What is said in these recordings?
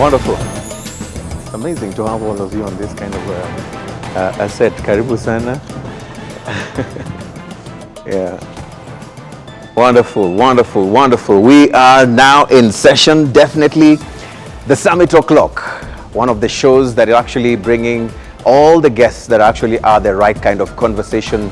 Wonderful. It's amazing to have all of you on this kind of a set. Karibu sana. Yeah. Wonderful, wonderful, wonderful. We are now in session. Definitely the Summit O'Clock, one of the shows that are actually bringing all the guests that actually are the right kind of conversation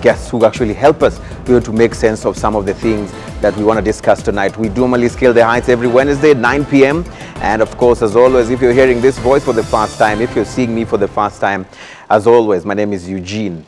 guests who actually help us to make sense of some of the things that we want to discuss tonight. We normally scale the heights every Wednesday at 9 p.m. And of course, as always, if you're hearing this voice for the first time, if you're seeing me for the first time, as always, my name is Eugene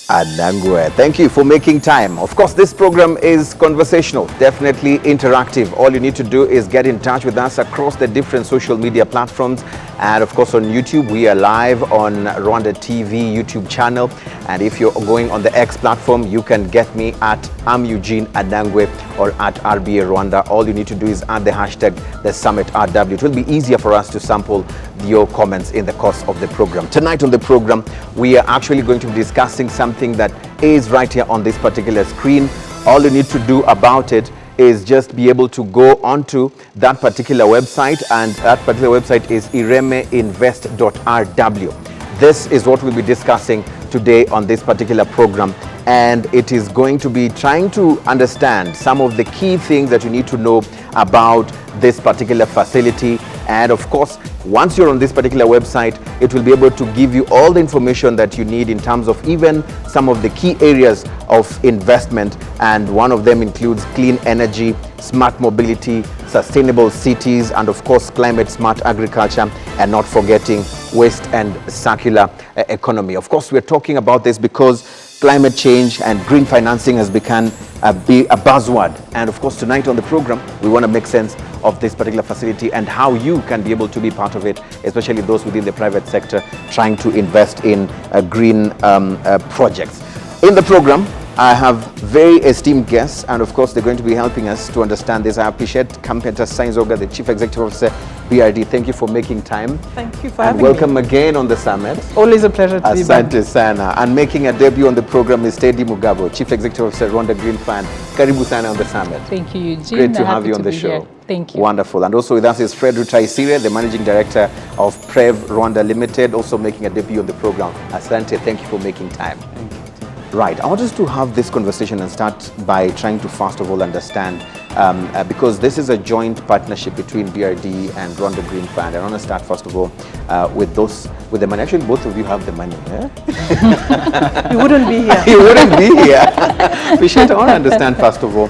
Anangwe. Thank you for making time. Of course, this program is conversational, definitely interactive. All you need to do is get in touch with us across the different social media platforms. And of course, on YouTube, we are live on RwandaTV YouTube channel. And if you're going on the X platform, you can get me at I'm Eugene Anangwe or at RBA Rwanda. All you need to do is add the hashtag the Summit RW. It will be easier for us to sample your comments in the course of the program. Tonight on the program, we are actually going to be discussing something that is right here on this particular screen. All you need to do about it is just be able to go onto that particular website, and that particular website is iremeinvest.rw. This is what we'll be discussing today on this particular program, and it is going to be trying to understand some of the key things that you need to know about this particular facility. And of course, once you're on this particular website, it will be able to give you all the information that you need in terms of even some of the key areas of investment. And one of them includes clean energy, smart mobility, sustainable cities, and of course, climate smart agriculture, and not forgetting waste and circular economy. Of course, we're talking about this because climate change and green financing has become a buzzword. And of course, tonight on the program, we want to make sense of this particular facility and how you can be able to be part of it, especially those within the private sector trying to invest in green projects. In the program, I have very esteemed guests, and of course, they're going to be helping us to understand this. I appreciate Kampeta Sainzoga, the Chief Executive Officer, BRD. Thank you for making time. Thank you for having me. Welcome again on the summit. Always a pleasure to be back. Asante sana. And making a debut on the program is Teddy Mugabo, Chief Executive Officer, Rwanda Green Fund. Karibu sana on the summit. Thank you, Eugene. Great to have you on the show. Here. Thank you. Wonderful. And also with us is Fred Rutaisire, the Managing Director of Prev Rwanda Limited, also making a debut on the program. Asante, thank you for making time. Thank you. Right, I want us to have this conversation and start by trying to first of all understand, because this is a joint partnership between BRD and Rwanda Green Fund. I want to start first of all with the money. Actually, both of you have the money. Eh? You wouldn't be here. You wouldn't be here. Appreciate. I want to understand first of all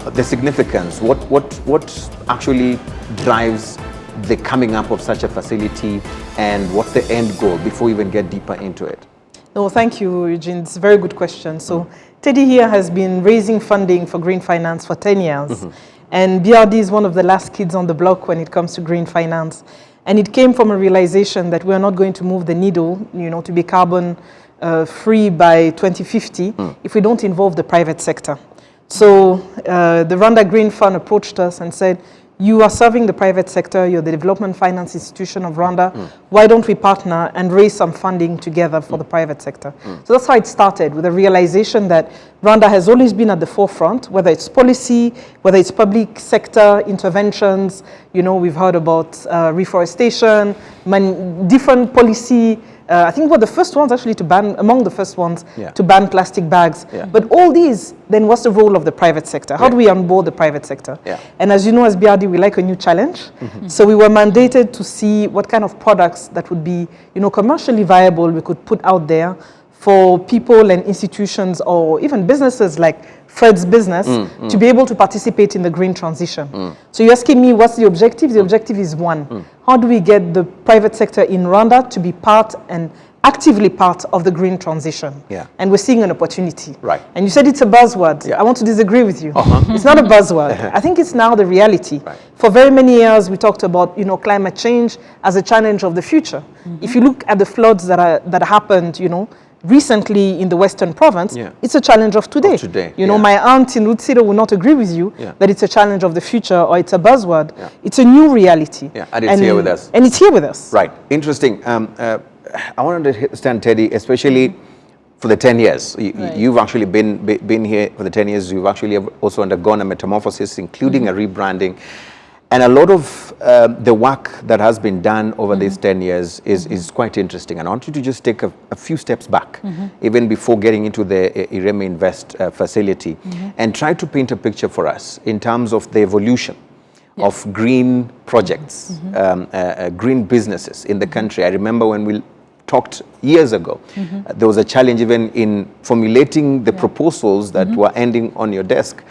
the significance. What actually drives the coming up of such a facility, and what's the end goal before we even get deeper into it? No, thank you, Eugene. It's a very good question. So Teddy here has been raising funding for green finance for 10 years. And BRD is one of the last kids on the block when it comes to green finance. And it came from a realization that we're not going to move the needle, to be carbon free by 2050 if we don't involve the private sector. So the Rwanda Green Fund approached us and said, you are serving the private sector, you're the development finance institution of Rwanda. Why don't we partner and raise some funding together for the private sector? So that's how it started, with a realization that Rwanda has always been at the forefront, whether it's policy, whether it's public sector interventions. We've heard about reforestation, different policy. I think we're the first ones actually to ban, among the first ones to ban plastic bags. But all these, then what's the role of the private sector? How do we onboard the private sector? And as you know, as BRD, we like a new challenge. So we were mandated to see what kind of products that would be, commercially viable we could put out there for people and institutions or even businesses like Fred's business to be able to participate in the green transition. So you're asking me, what's the objective? The objective is one. How do we get the private sector in Rwanda to be part and actively part of the green transition? And we're seeing an opportunity. Right. And you said it's a buzzword. I want to disagree with you. It's not a buzzword. I think it's now the reality. For very many years, we talked about climate change as a challenge of the future. If you look at the floods that happened, recently in the Western province, it's a challenge of today. My aunt in Rutsiro will not agree with you that it's a challenge of the future or it's a buzzword. It's a new reality. And it's here with us. And it's here with us. Right. Interesting. I want to understand, Teddy, especially for the 10 years. You've actually been here for the 10 years. You've actually also undergone a metamorphosis, including a rebranding. And a lot of the work that has been done over these 10 years is quite interesting. And I want you to just take a few steps back, even before getting into the Ireme Invest facility, and try to paint a picture for us in terms of the evolution of green projects, green businesses in the country. I remember when we talked years ago, there was a challenge even in formulating the proposals that were ending on your desk.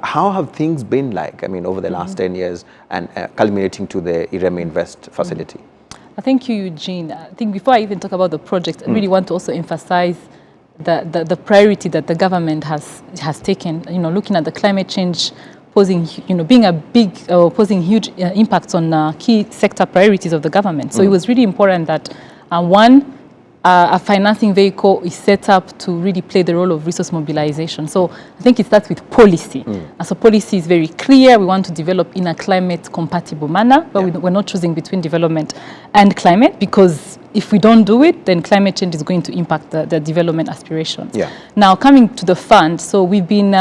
How have things been like, I mean, over the last 10 years and culminating to the Ireme Invest facility? Thank you, Eugene. I think before I even talk about the project, I really want to also emphasize the priority that the government has taken, looking at the climate change posing, being a big, posing huge impacts on key sector priorities of the government. So it was really important that one, a financing vehicle is set up to really play the role of resource mobilization. So I think it starts with policy. So policy is very clear. We want to develop in a climate compatible manner, but we're not choosing between development and climate, because if we don't do it, then climate change is going to impact the development aspirations. Now, coming to the fund, so we've been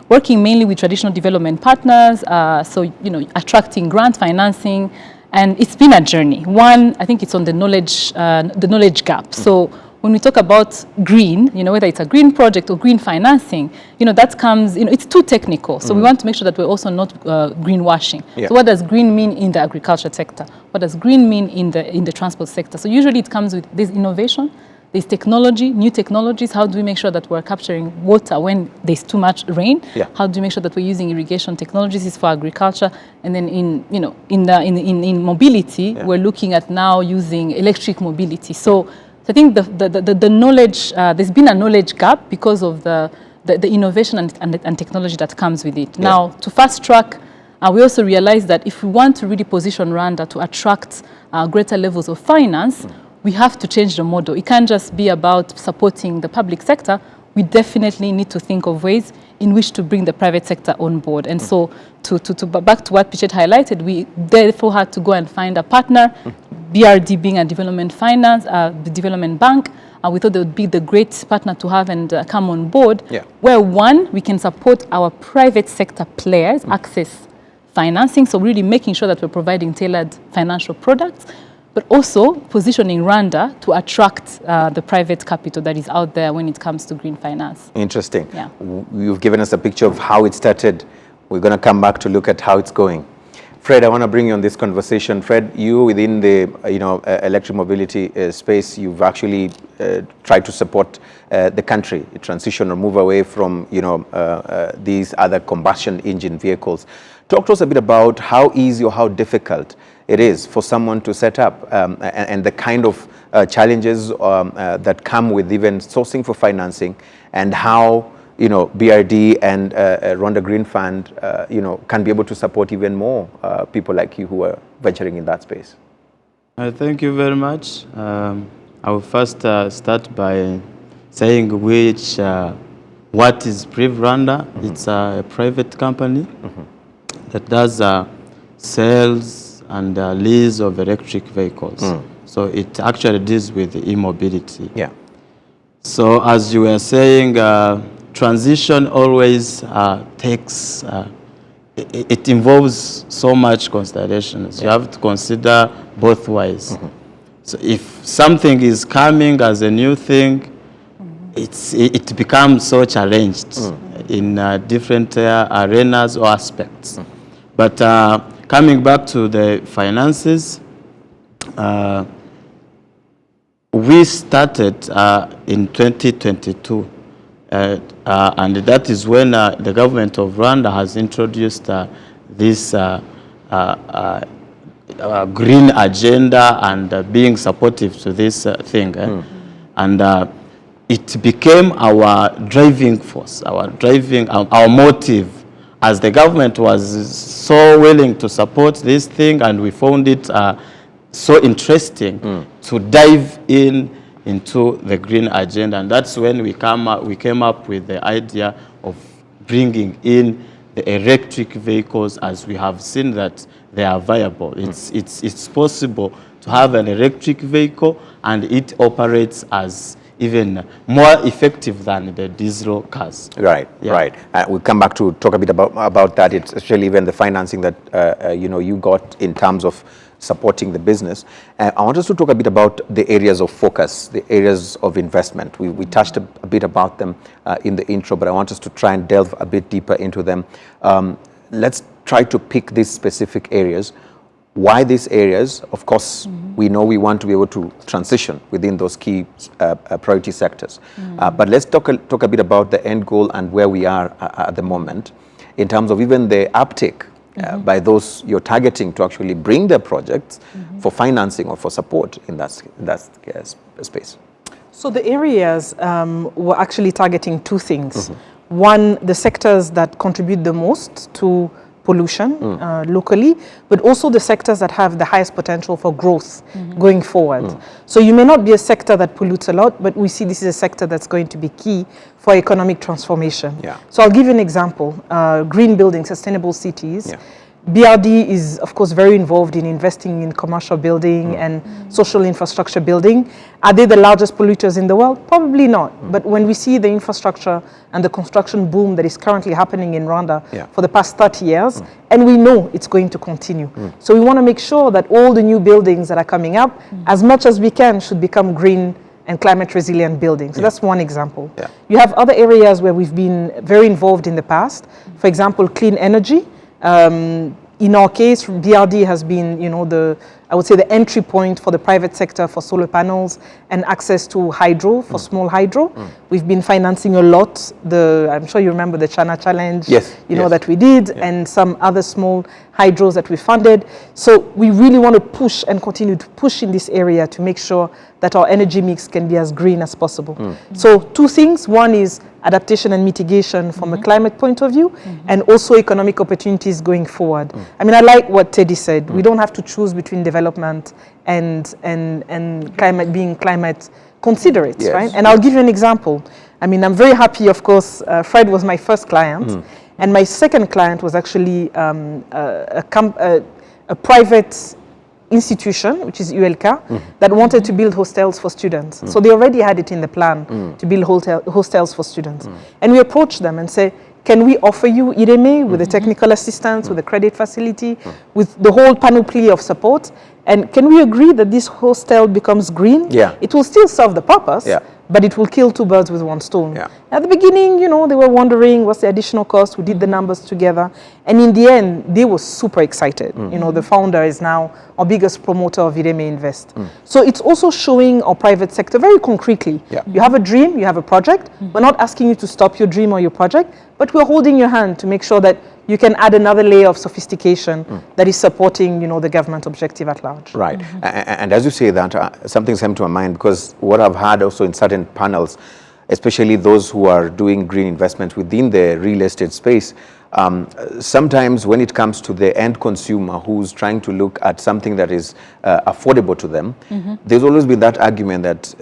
working mainly with traditional development partners, attracting grant financing. And it's been a journey. One, I think it's on the knowledge gap. So when we talk about green, whether it's a green project or green financing, that comes, it's too technical. So we want to make sure that we're also not greenwashing. So what does green mean in the agriculture sector? What does green mean in the transport sector? So usually it comes with this innovation, there's technology, new technologies. How do we make sure that we're capturing water when there's too much rain? How do we make sure that we're using irrigation technologies? Is for agriculture, and then in mobility, we're looking at now using electric mobility. So I think the knowledge, there's been a knowledge gap because of the innovation and technology that comes with it. Now, to fast track, we also realized that if we want to really position Rwanda to attract greater levels of finance, we have to change the model. It can't just be about supporting the public sector. We definitely need to think of ways in which to bring the private sector on board. And so back to what Pichet highlighted, we therefore had to go and find a partner, BRD being a development finance, the development bank. We thought they would be the great partner to have and come on board, where one, we can support our private sector players access financing, so really making sure that we're providing tailored financial products, but also positioning Rwanda to attract the private capital that is out there when it comes to green finance. Interesting. You've given us a picture of how it started. We're going to come back to look at how it's going. Fred, I want to bring you on this conversation. Fred, you within the electric mobility space, you've actually tried to support the country transition or move away from these other combustion engine vehicles. Talk to us a bit about how easy or how difficult it is for someone to set up and the kind of challenges that come with even sourcing for financing, and how BRD and Rwanda Green Fund can be able to support even more people like you who are venturing in that space. Thank you very much. I will first start by saying what is Priv Rwanda. It's a private company that does sales and lease of electric vehicles. So it actually deals with e-mobility. So as you were saying, transition always takes, it involves so much considerations. You have to consider both ways. So if something is coming as a new thing, it becomes so challenged in different arenas or aspects. But coming back to the finances, we started in 2022, and that is when the government of Rwanda has introduced this green agenda and being supportive to this thing. And it became our driving force, our motive, as the government was so willing to support this thing, and we found it so interesting to dive into the green agenda. And that's when we came up with the idea of bringing in the electric vehicles, as we have seen that they are viable. It's possible to have an electric vehicle and it operates as even more effective than the diesel cars. Right, Yeah. right. We'll come back to talk a bit about that, especially even the financing that you got in terms of supporting the business. I want us to talk a bit about the areas of focus, the areas of investment. We touched a bit about them in the intro, but I want us to try and delve a bit deeper into them. Let's try to pick these specific areas. Why these areas? Of course, we know we want to be able to transition within those key priority sectors. But let's talk a bit about the end goal and where we are at the moment in terms of even the uptake by those you're targeting to actually bring their projects for financing or for support in that space. So the areas were actually targeting two things. One, the sectors that contribute the most to pollution locally, but also the sectors that have the highest potential for growth going forward. So you may not be a sector that pollutes a lot, but we see this is a sector that's going to be key for economic transformation. Yeah. So I'll give you an example. Green buildings, sustainable cities. Yeah. BRD is, of course, very involved in investing in commercial building and social infrastructure building. Are they the largest polluters in the world? Probably not. But when we see the infrastructure and the construction boom that is currently happening in Rwanda for the past 30 years, and we know it's going to continue. So we want to make sure that all the new buildings that are coming up, as much as we can, should become green and climate resilient buildings. So that's one example. Yeah. You have other areas where we've been very involved in the past. For example, clean energy. In our case, BRD has been, I would say, the entry point for the private sector for solar panels and access to hydro, for small hydro. We've been financing a lot. I'm sure you remember the China Challenge, that we did, and some other small hydros that we funded. So we really want to push and continue to push in this area to make sure that our energy mix can be as green as possible. So two things. One is adaptation and mitigation from a climate point of view, and also economic opportunities going forward. I mean, I like what Teddy said. We don't have to choose between development and climate, being climate considerate, right? And I'll give you an example. I mean, I'm very happy, of course, Fred was my first client, and my second client was actually a private institution, which is ULK, that wanted to build hostels for students. So they already had it in the plan to build hostels for students. And we approached them and say, can we offer you Ireme with the technical assistance, with the credit facility, with the whole panoply of support? And can we agree that this hostel becomes green? Yeah. It will still serve the purpose, but it will kill two birds with one stone. Yeah. At the beginning, they were wondering what's the additional cost. We did the numbers together. And in the end, they were super excited. The founder is now our biggest promoter of Ireme Invest. So it's also showing our private sector very concretely. Yeah. You have a dream, you have a project. We're not asking you to stop your dream or your project, but we're holding your hand to make sure that you can add another layer of sophistication that is supporting, the government objective at large. Right. And as you say that, something's come to my mind, because what I've heard also in certain panels, especially those who are doing green investment within the real estate space, sometimes when it comes to the end consumer who's trying to look at something that is affordable to them, there's always been that argument that,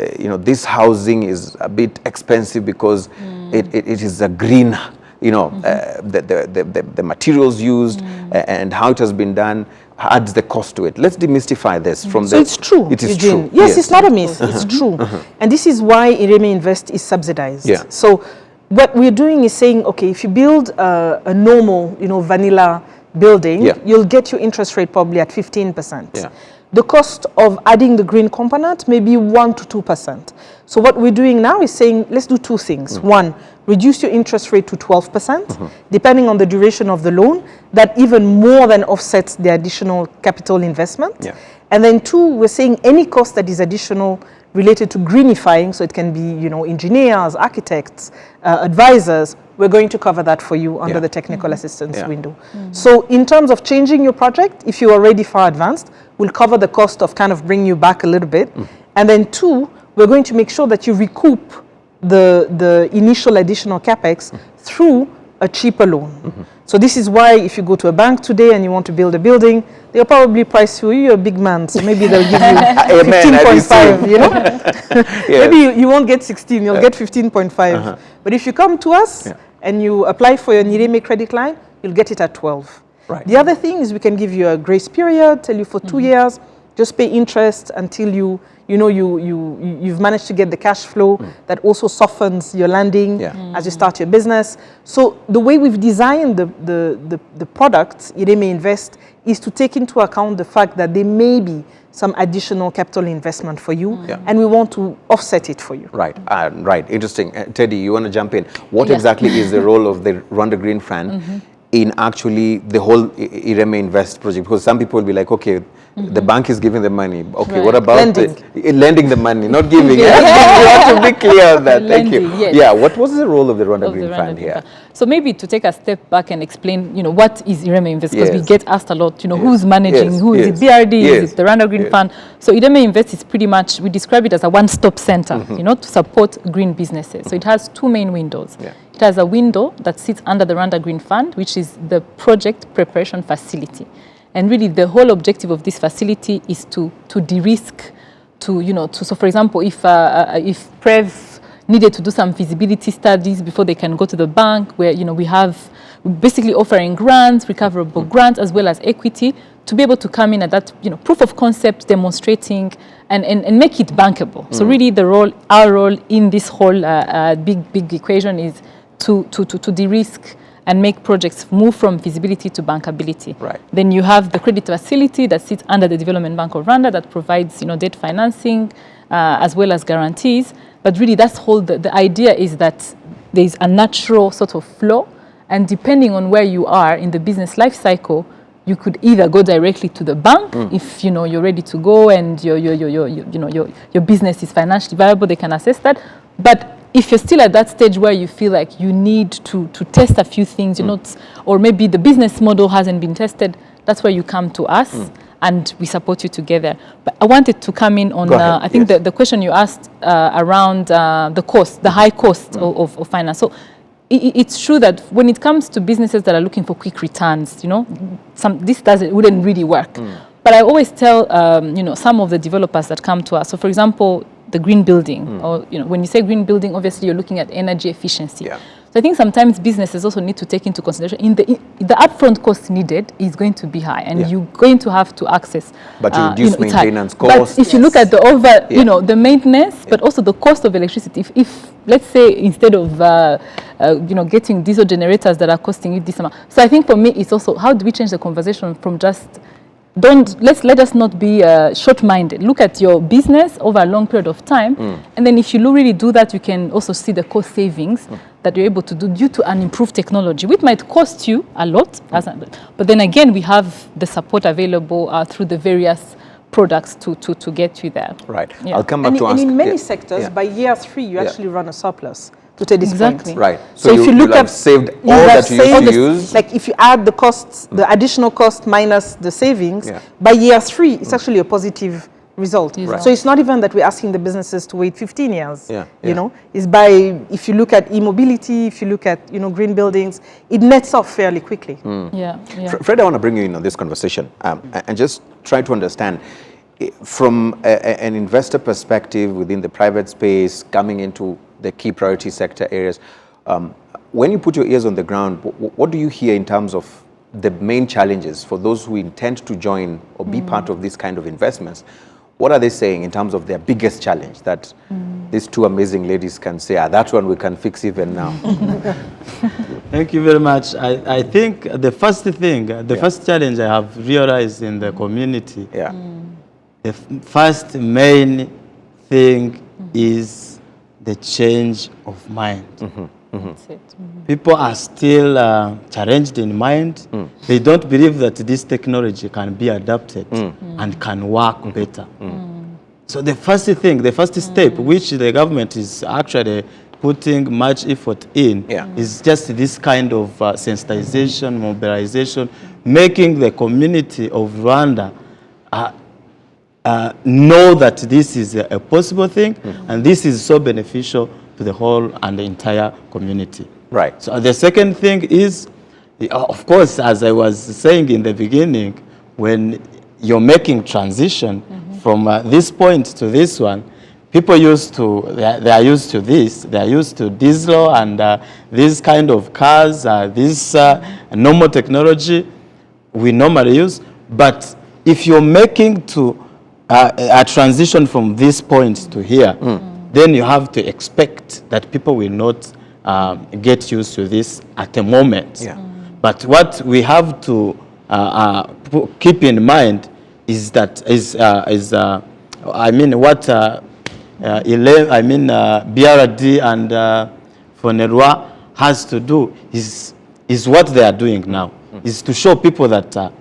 this housing is a bit expensive because it is a green, the materials used and how it has been done adds the cost to it. Let's demystify this from So it's true, It is Eugene. true. Yes, it's not a myth, it's true. And this is why Ireme Invest is subsidized. Yeah. So what we're doing is saying, okay, if you build a normal, vanilla building, you'll get your interest rate probably at 15%. Yeah. The cost of adding the green component may be 1 to 2%. So what we're doing now is saying, let's do two things. One, reduce your interest rate to 12%, depending on the duration of the loan. That even more than offsets the additional capital investment. Yeah. And then two, we're saying any cost that is additional related to greenifying, so it can be, engineers, architects, advisors, we're going to cover that for you under the technical assistance window. So in terms of changing your project, if you're already far advanced, we'll cover the cost of kind of bringing you back a little bit. And then two, we're going to make sure that you recoup the initial additional capex through a cheaper loan. So this is why if you go to a bank today and you want to build a building, they'll probably price you, you're a big man, so maybe they'll give you 15.5, Maybe you won't get 16, you'll get 15.5. But if you come to us and you apply for your Ireme credit line, you'll get it at 12. Right. The other thing is we can give you a grace period, tell you for 2 years, just pay interest until you you've managed to get the cash flow that also softens your landing as you start your business. So the way we've designed the product, Ireme Invest, is to take into account the fact that there may be some additional capital investment for you, and we want to offset it for you. Right, right. Interesting. Teddy, you want to jump in? What exactly is the role of the Rwanda Green Fund in actually the whole Ireme Invest project? Because some people will be like, okay, the bank is giving the money. Okay, what about lending the money, not giving? You have to be clear on that. Thank you. Yes. Yeah, what was the role of the Rwanda Green Fund here? So maybe to take a step back and explain, what is Ireme Invest? Because we get asked a lot, who's managing, who is it, BRD, is it the Rwanda Green Fund? So Ireme Invest is pretty much, we describe it as a one-stop center, to support green businesses. So it has two main windows. It has a window that sits under the Rwanda Green Fund, which is the project preparation facility. And really the whole objective of this facility is to de-risk, so for example, if PREV needed to do some feasibility studies before they can go to the bank, where, we have basically offering grants, recoverable grants, as well as equity, to be able to come in at that, proof of concept, demonstrating, and make it bankable. So really our role in this whole big equation is to de-risk and make projects move from feasibility to bankability. Right. Then you have the credit facility that sits under the Development Bank of Rwanda that provides, debt financing as well as guarantees. But really, that's the idea is that there is a natural sort of flow, and depending on where you are in the business life cycle, you could either go directly to the bank if you're ready to go and your business is financially viable, they can assess that. But if you're still at that stage where you feel like you need to test a few things, or maybe the business model hasn't been tested, that's where you come to us and we support you together. But I wanted to come in on, I think the question you asked around the cost, the high cost of finance. So it's true that when it comes to businesses that are looking for quick returns, this wouldn't really work. But I always tell, some of the developers that come to us, so for example, the green building, or when you say green building, obviously you're looking at energy efficiency. So I think sometimes businesses also need to take into consideration the upfront cost needed is going to be high, and you're going to have to access. But you reduce maintenance costs. But if you look at the the maintenance, but also the cost of electricity. If let's say instead of getting diesel generators that are costing you this amount. So I think for me it's also how do we change the conversation from just let us not be short-minded. Look at your business over a long period of time, and then if you really do that, you can also see the cost savings that you're able to do due to an improved technology, which might cost you a lot. But then again, we have the support available through the various products to get you there. Right. I'll come back to ask. And in many sectors, by year 3, you actually run a surplus. To Teddy's point. Right. So if you look at saved all that you used to use. Like if you add the costs, the additional cost minus the savings, by year 3, it's actually a positive result. Right. So it's not even that we're asking the businesses to wait 15 years. It's if you look at e-mobility, if you look at green buildings, it nets off fairly quickly. Fred, I want to bring you in on this conversation and just try to understand from an investor perspective within the private space coming into the key priority sector areas. When you put your ears on the ground, what do you hear in terms of the main challenges for those who intend to join or be part of this kind of investments? What are they saying in terms of their biggest challenge that these two amazing ladies can say, that one we can fix even now? Thank you very much. I think the first thing, the first challenge I have realized in the community, the first main thing is the change of mind. That's it. People are still challenged in mind. They don't believe that this technology can be adapted and can work better. So the first thing, the first step, which the government is actually putting much effort in, is just this kind of sensitization, mobilization, making the community of Rwanda know that this is a possible thing, and this is so beneficial to the whole and the entire community. Right. So the second thing is, of course, as I was saying in the beginning, when you're making transition from this point to this one, people they are used to this, they are used to diesel and this kind of cars, this normal technology we normally use. But if you're making to a transition from this point to here, then you have to expect that people will not get used to this at the moment. Yeah. But what we have to keep in mind is that BRD and Fonerwa has to do is what they are doing now, is to show people that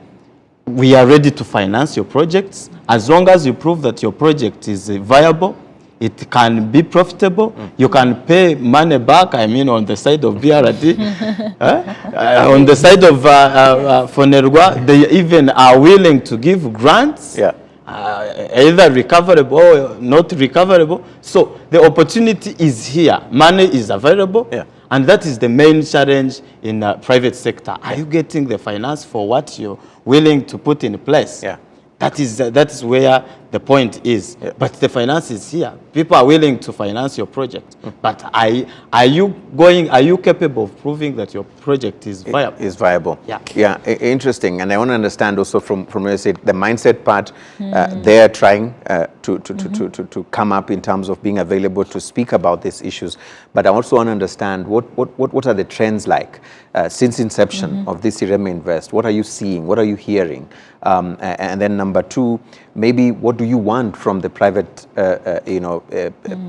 we are ready to finance your projects as long as you prove that your project is viable, it can be profitable, you can pay money back, on the side of BRD. On the side of Fonerwa, they even are willing to give grants. Yeah. Either recoverable or not recoverable. So the opportunity is here. Money is available. Yeah. And that is the main challenge in the private sector. Are you getting the finance for what you're willing to put in place? Yeah. That is where the point is. Yeah. But the finance is here. People are willing to finance your project. But are you capable of proving that your project is viable? Is viable. Yeah. Yeah, interesting. And I want to understand also from where you said the mindset part, they're trying to come up in terms of being available to speak about these issues. But I also want to understand what are the trends like since inception of this Ireme Invest? What are you seeing? What are you hearing? And then number two, maybe what do you want from the private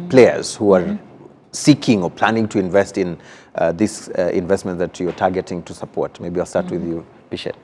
players who are seeking or planning to invest in this investment that you're targeting to support? Maybe I'll start with you, Bishop.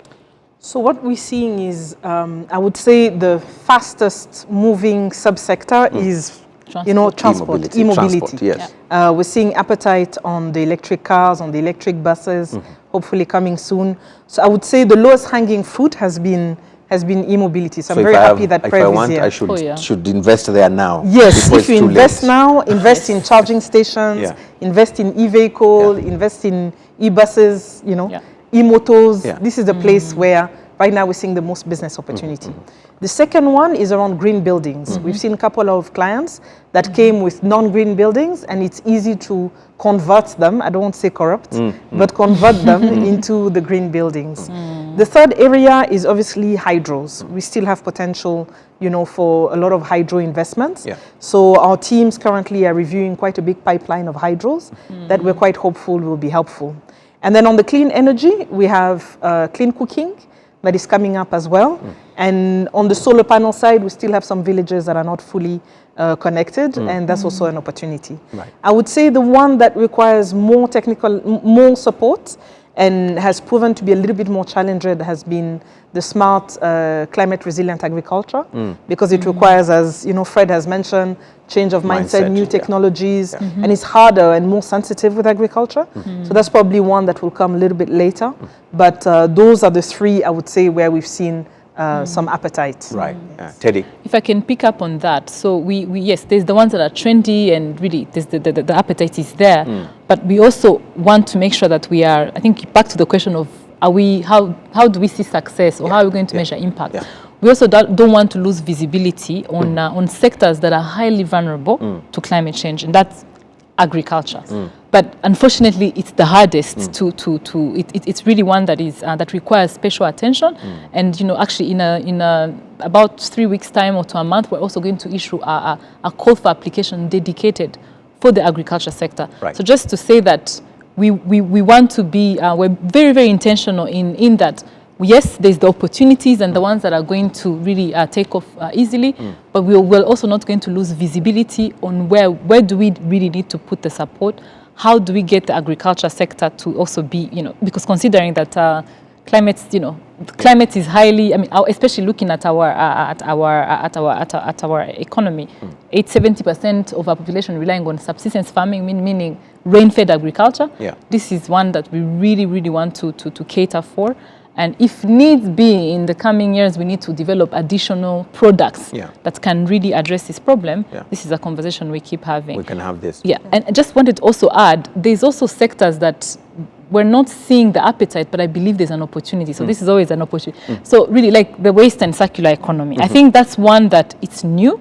So what we're seeing is, I would say the fastest moving subsector is, transport, e-mobility. Transport, yes. We're seeing appetite on the electric cars, on the electric buses, hopefully coming soon. So I would say the lowest hanging fruit has been e-mobility. So I'm very happy that Prev is here. I should invest there now. Yes, if you invest now, invest in charging stations, invest in e-vehicle, invest in e-buses, e-motors. This is the place where right now we're seeing the most business opportunity. The second one is around green buildings. We've seen a couple of clients that came with non-green buildings, and it's easy to convert them, I don't want to say corrupt, but convert them into the green buildings. The third area is obviously hydros. We still have potential, for a lot of hydro investments. So our teams currently are reviewing quite a big pipeline of hydros that we're quite hopeful will be helpful. And then on the clean energy, we have clean cooking that is coming up as well. And on the solar panel side, we still have some villages that are not fully connected, and that's also an opportunity. I would say the one that requires more support and has proven to be a little bit more challenging has been the smart climate resilient agriculture, because it requires, as Fred has mentioned, change of mindset, new technologies, and it's harder and more sensitive with agriculture. So that's probably one that will come a little bit later. But those are the three, I would say, where we've seen some appetite. Right. Teddy? If I can pick up on that. So yes, there's the ones that are trendy and really the appetite is there. But we also want to make sure that we are, I think back to the question of how do we see success, or how are we going to measure impact? We also don't want to lose visibility on sectors that are highly vulnerable to climate change, and that's agriculture. But unfortunately, it's the hardest it's really one that is that requires special attention. And actually, in about 3 weeks' time or to a month, we're also going to issue a call for application dedicated for the agriculture sector. So just to say that we want to be we're very, very intentional in that. Yes, there's the opportunities and the ones that are going to really take off easily, but we're also not going to lose visibility on where do we really need to put the support. How do we get the agriculture sector to also be, because considering that climate is highly, especially looking at our economy, 70% of our population relying on subsistence farming, meaning rain-fed agriculture. This is one that we really, really want to cater for. And if needs be, in the coming years, we need to develop additional products that can really address this problem. This is a conversation we keep having. We can have this. And I just wanted to also add, there's also sectors that we're not seeing the appetite, but I believe there's an opportunity. So this is always an opportunity. So really, like the waste and circular economy, I think that's one that it's new.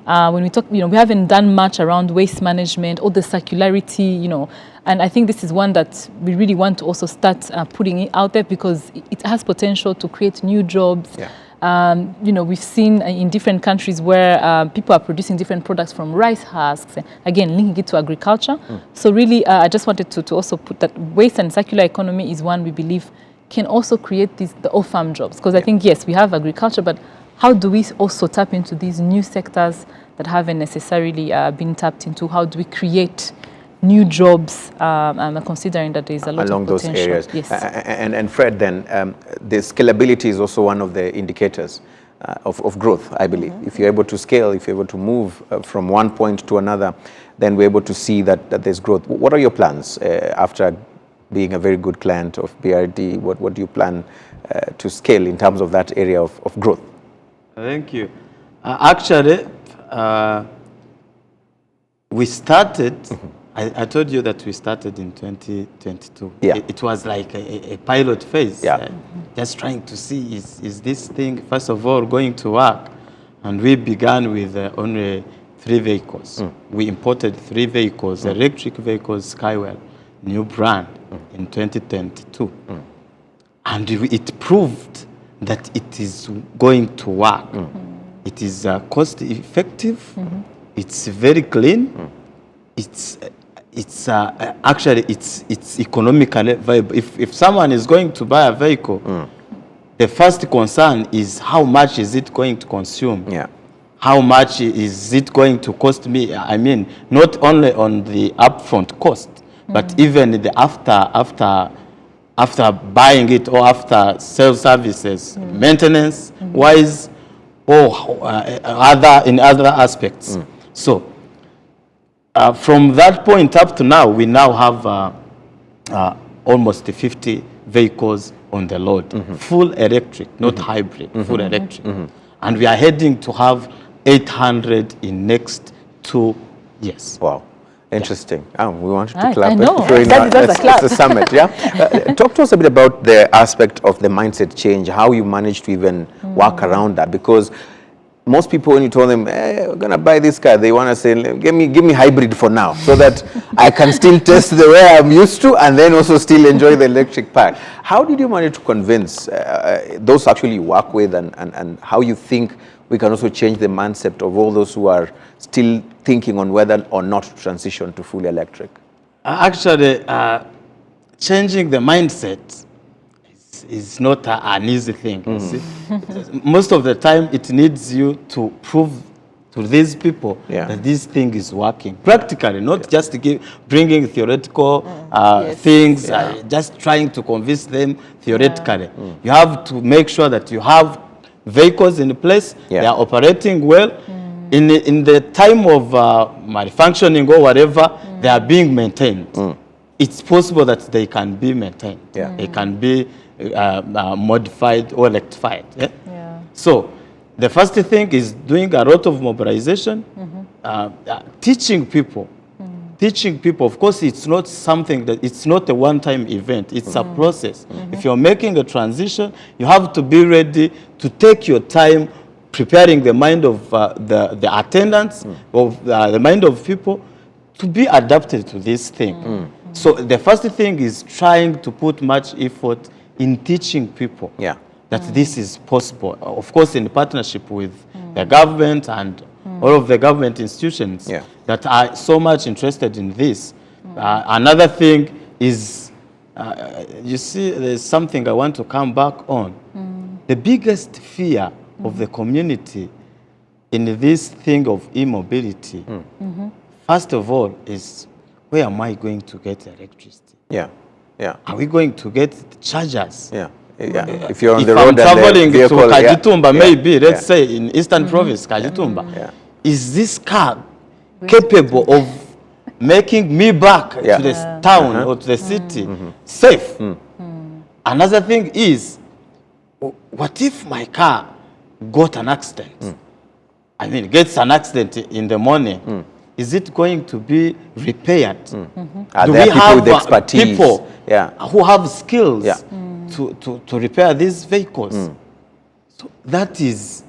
When we talk, we haven't done much around waste management or the circularity, and I think this is one that we really want to also start putting it out there, because it has potential to create new jobs. You know, we've seen in different countries where people are producing different products from rice husks, again, linking it to agriculture. So really, I just wanted to also put that waste and circular economy is one we believe can also create the off-farm jobs. Because I think, yes, we have agriculture, but how do we also tap into these new sectors that haven't necessarily been tapped into? How do we create new jobs, considering that there's a lot along of those potential? areas? Yes. And Fred, then, the scalability is also one of the indicators of growth, I believe. If you're able to scale, if you're able to move from one point to another, then we're able to see that there's growth. What are your plans after being a very good client of BRD? What do you plan to scale in terms of that area of growth? Thank you. Actually, we started, I told you that we started in 2022. Yeah. It was like a pilot phase. Yeah. Just trying to see, is this thing, first of all, going to work? And we began with only 3 vehicles. We imported 3 vehicles, electric vehicles, Skywell, new brand, in 2022. And it proved that it is going to work. It is cost effective. It's very clean. It's actually it's economically viable. If someone is going to buy a vehicle, the first concern is how much is it going to consume? Yeah. How much is it going to cost me? I mean, not only on the upfront cost, but even the after buying it or after sales services, maintenance wise, or in other aspects. So from that point up to now, we now have almost 50 vehicles on the road, full electric, not hybrid, full electric. And we are heading to have 800 in next 2 years. Wow. Interesting. We wanted to I clap. know. Very That nice. deserves a clap. It's a summit, yeah? Talk to us a bit about the aspect of the mindset change, how you managed to even work around that. Because most people, when you told them, hey, we're going to buy this car, they want to say, give me hybrid for now, so that I can still test the way I'm used to and then also still enjoy the electric part. How did you manage to convince those actually you work with, and how you think we can also change the mindset of all those who are still thinking on whether or not to transition to fully electric? Actually, changing the mindset is not an easy thing. You see? Most of the time, it needs you to prove to these people that this thing is working practically, not just bringing theoretical things, just trying to convince them theoretically. You have to make sure that you have vehicles in place, they are operating well. In the time of malfunctioning or whatever, they are being maintained. It's possible that they can be maintained. They can be modified or rectified. So the first thing is doing a lot of mobilization, teaching people. Teaching people, of course, it's not something that, it's not a one-time event, it's a process. If you're making a transition, you have to be ready to take your time preparing the mind of the attendants, of the mind of people to be adapted to this thing. So the first thing is trying to put much effort in teaching people that this is possible. Of course, in partnership with the government and all of the government institutions that are so much interested in this. Another thing is, you see, there's something I want to come back on. The biggest fear of the community in this thing of e-mobility, first of all, is where am I going to get electricity? Are we going to get chargers? If you're on if the road I'm traveling to Kajitumba, maybe, let's say in Eastern Province, Kajitumba, is this car capable of making me back to the town or to the city safe? Another thing is, what if my car got an accident? I mean, gets an accident in the morning. Is it going to be repaired? Are Do there we people have with expertise? People who have skills to repair these vehicles? So that is,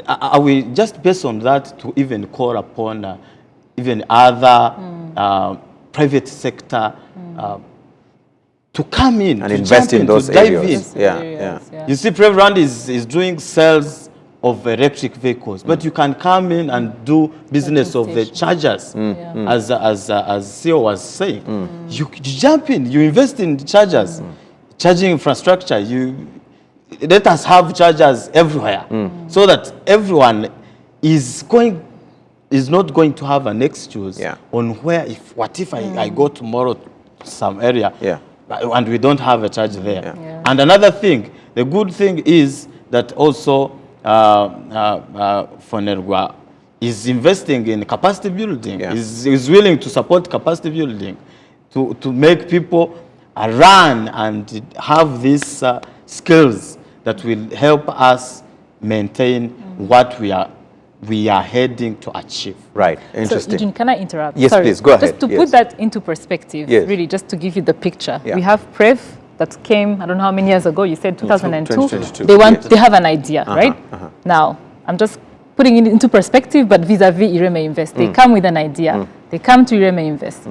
I will just based on that to even call upon even other private sector to come in, and to invest jump in in, those to dive areas. in. Yeah. You see, Prev Rwanda is doing sales of electric vehicles, but you can come in and do business of the chargers, as CEO was saying. You jump in, you invest in chargers, charging infrastructure. Let us have chargers everywhere, so that everyone is not going to have an excuse on where, what if I go tomorrow to some area and we don't have a charge there. And another thing, the good thing is that also Fonerwa is investing in capacity building, is willing to support capacity building, to make people run and have these skills that will help us maintain what we are heading to achieve. Right, interesting. So, Eugene, can I interrupt? Yes, Sorry. please, go ahead. Just to put that into perspective, really, just to give you the picture. We have Prev that came, I don't know how many years ago, you said 2002. 2022. They have an idea, right? Now, I'm just putting it into perspective, but vis-a-vis Ireme Invest. They come with an idea. They come to Ireme Invest.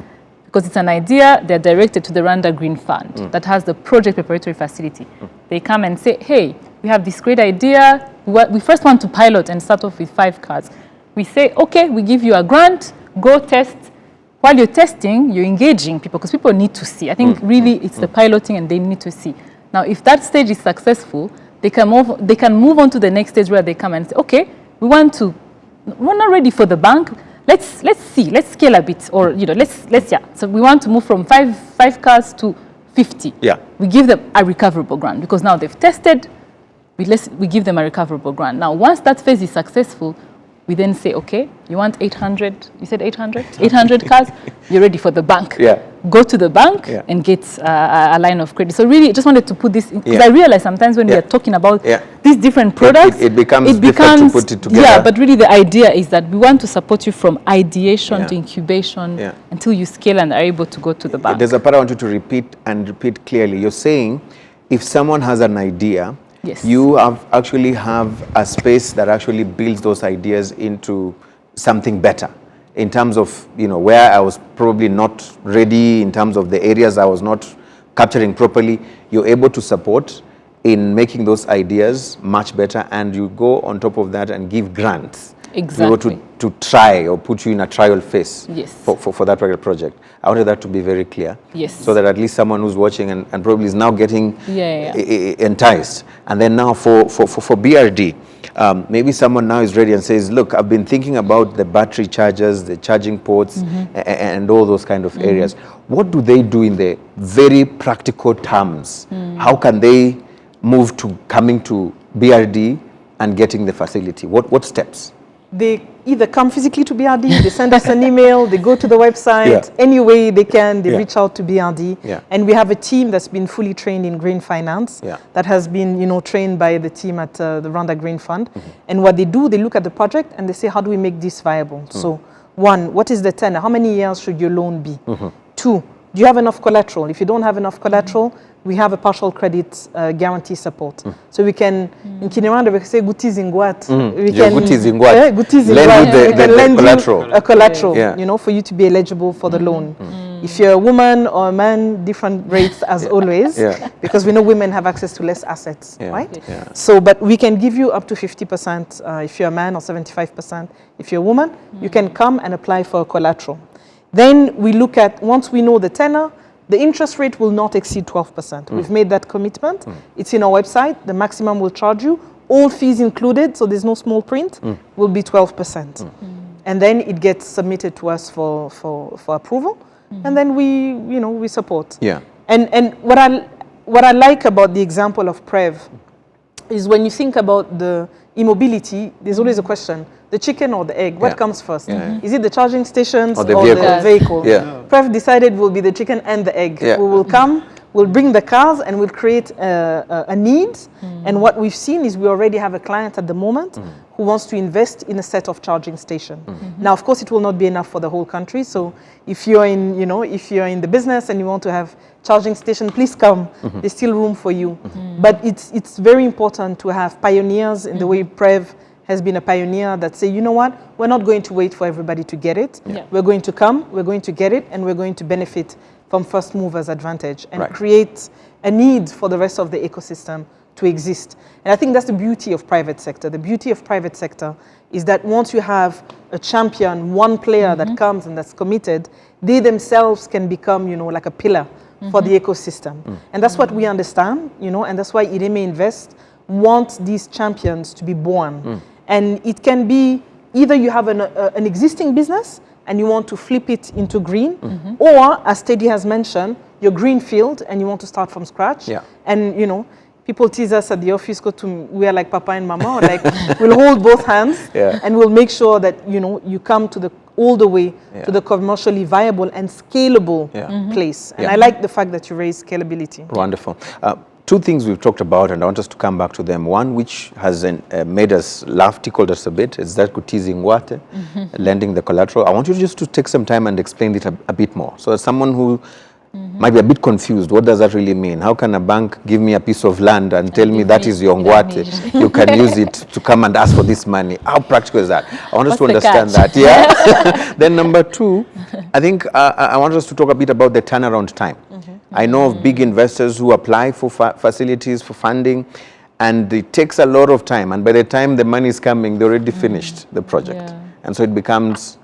Because it's an idea, they're directed to the Rwanda Green Fund that has the project preparatory facility. They come and say, hey, we have this great idea. We first want to pilot and start off with 5 cars. We say, okay, we give you a grant, go test. While you're testing, you're engaging people because people need to see. I think really it's the piloting and they need to see. Now, if that stage is successful, they can move on to the next stage where they come and say, okay, we're not ready for the bank. Let's see, let's scale a bit, or So we want to move from five cars to 50. We give them a recoverable grant because now they've tested. We give them a recoverable grant. Now, once that phase is successful, we then say, okay, you want 800, you said 800? 800 cars, you're ready for the bank. Go to the bank and get a line of credit. So really, I just wanted to put this in, because I realize sometimes when we are talking about these different products, it becomes difficult to put it together. Yeah, but really the idea is that we want to support you from ideation to incubation until you scale and are able to go to the bank. There's a part I want you to repeat clearly. You're saying if someone has an idea, you actually have a space that actually builds those ideas into something better in terms of, where I was probably not ready, in terms of the areas I was not capturing properly. You're able to support in making those ideas much better, and you go on top of that and give grants. Exactly. To try or put you in a trial phase for that particular project. I wanted that to be very clear. So that at least someone who's watching and probably is now getting enticed. And then now for BRD, maybe someone now is ready and says, look, I've been thinking about the battery chargers, the charging ports, and all those kind of areas. What do they do in the very practical terms? How can they move to coming to BRD and getting the facility? What steps? They either come physically to BRD, they send us an email, they go to the website, any way they can, they reach out to BRD. And we have a team that's been fully trained in green finance that has been, trained by the team at the Rwanda Green Fund. And what they do, they look at the project and they say, how do we make this viable? So 1, what is the tenor? How many years should your loan be? 2, do you have enough collateral? If you don't have enough collateral, we have a partial credit guarantee support. So we can, in Kinyarwanda, we say, guti zingwat. We can lend collateral. You a collateral, for you to be eligible for the loan. If you're a woman or a man, different rates as always, because we know women have access to less assets, right? So, but we can give you up to 50% if you're a man, or 75% if you're a woman. You can come and apply for a collateral. Then we look at, once we know the tenor, the interest rate will not exceed 12%. We've made that commitment. It's in our website. The maximum we'll charge you, all fees included, so there's no small print, will be 12%. And then it gets submitted to us for approval. And then we support. And what I like about the example of Prev is when you think about the immobility, there's always a question. The chicken or the egg, what comes first? Is it the charging stations or the vehicle? Prev decided will be the chicken and the egg. We will come, we'll bring the cars, and we'll create a need. And what we've seen is we already have a client at the moment who wants to invest in a set of charging stations. Now, of course, it will not be enough for the whole country. So if you're in, if you're in the business and you want to have charging station, please come. There's still room for you. But it's very important to have pioneers in the way Prev has been a pioneer that say, you know what, we're not going to wait for everybody to get it. We're going to come, we're going to get it, and we're going to benefit from first movers advantage and create a need for the rest of the ecosystem to exist. And I think that's the beauty of private sector. The beauty of private sector is that once you have a champion, one player that comes and that's committed, they themselves can become, you know, like a pillar for the ecosystem. And that's what we understand, you know, and that's why Ireme Invest wants these champions to be born. And it can be either you have an existing business and you want to flip it into green, or as Teddy has mentioned, your green field and you want to start from scratch. And, you know, people tease us at the office, we are like Papa and Mama, or like we'll hold both hands and we'll make sure that, you know, you come to all the way to the commercially viable and scalable place. And I like the fact that you raise scalability. Wonderful. Two things we've talked about, and I want us to come back to them. One, which has made us laugh, tickled us a bit, is that Kutizi Ngwate, lending the collateral. I want you just to take some time and explain it a bit more. So as someone who might be a bit confused, what does that really mean? How can a bank give me a piece of land and tell me that is your Ngwate? You can use it to come and ask for this money. How practical is that? I want us to understand that. Yeah. Then number two, I think I want us to talk a bit about the turnaround time. I know of big investors who apply for facilities, for funding, and it takes a lot of time. And by the time the money is coming, they already finished the project. And so it becomes